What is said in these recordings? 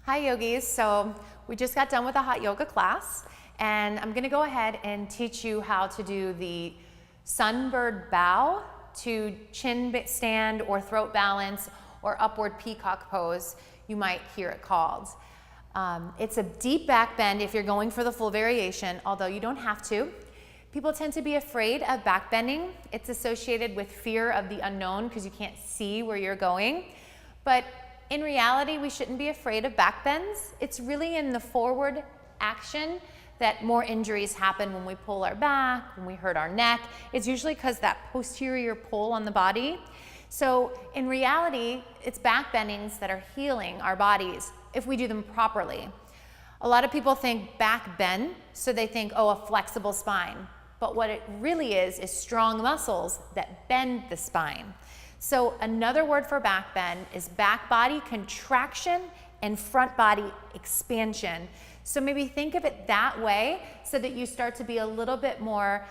Hi yogis, so we just got done with a hot yoga class and I'm gonna go ahead and teach you how to do the Sunbird Bow to chin stand or throat balance or Upward Peacock pose, you might hear it called. It's a deep back bend if you're going for the full variation, although you don't have to. People tend to be afraid of back bending. It's associated with fear of the unknown because you can't see where you're going. But in reality, we shouldn't be afraid of back bends. It's really in the forward action that more injuries happen when we pull our back, when we hurt our neck. It's usually because that posterior pull on the body. So in reality, it's back bendings that are healing our bodies if we do them properly. A lot of people think back bend, so they think, oh, a flexible spine. But what it really is strong muscles that bend the spine. So another word for back bend is back body contraction and front body expansion. So maybe think of it that way so that you start to be a little bit more,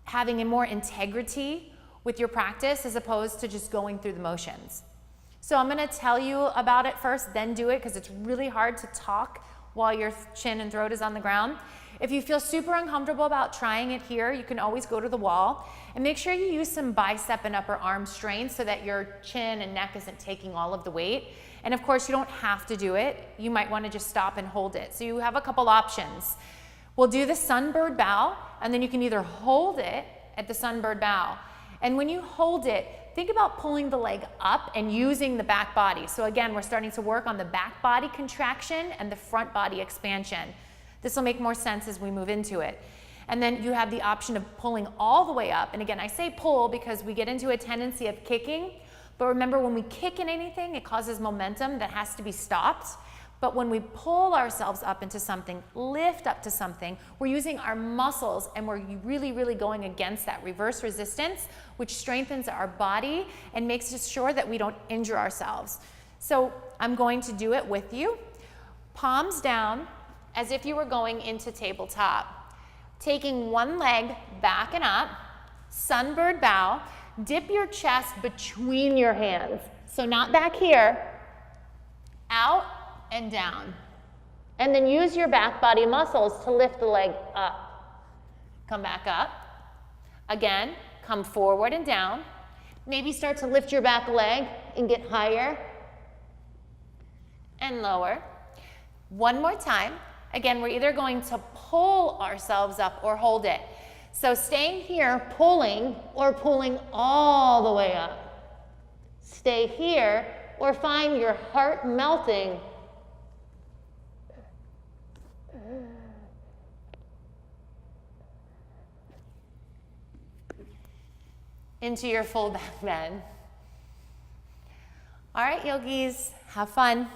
having more integrity with your practice as opposed to just going through the motions. So I'm gonna tell you about it first, then do it, because it's really hard to talk while your chin and throat is on the ground. If you feel super uncomfortable about trying it here, you can always go to the wall and make sure you use some bicep and upper arm strain so that your chin and neck isn't taking all of the weight. And of course, you don't have to do it. You might want to just stop and hold it. So you have a couple options. We'll do the Sunbird Bow, and then you can either hold it at the Sunbird Bow. And when you hold it, think about pulling the leg up and using the back body. So again, we're starting to work on the back body contraction and the front body expansion. This will make more sense as we move into it. And then you have the option of pulling all the way up. And again, I say pull because we get into a tendency of kicking. But remember, when we kick in anything, it causes momentum that has to be stopped. But when we pull ourselves up into something, lift up to something, we're using our muscles and we're really, really going against that reverse resistance, which strengthens our body and makes us sure that we don't injure ourselves. So I'm going to do it with you. Palms down, as if you were going into tabletop. Taking one leg back and up, Sunbird Bow, dip your chest between your hands. So not back here, out and down. And then use your back body muscles to lift the leg up. Come back up. Again, come forward and down. Maybe start to lift your back leg and get higher and lower. One more time. Again, we're either going to pull ourselves up or hold it. So staying here, pulling or pulling all the way up. Stay here or find your heart melting. Into your full back bend. All right, yogis, have fun.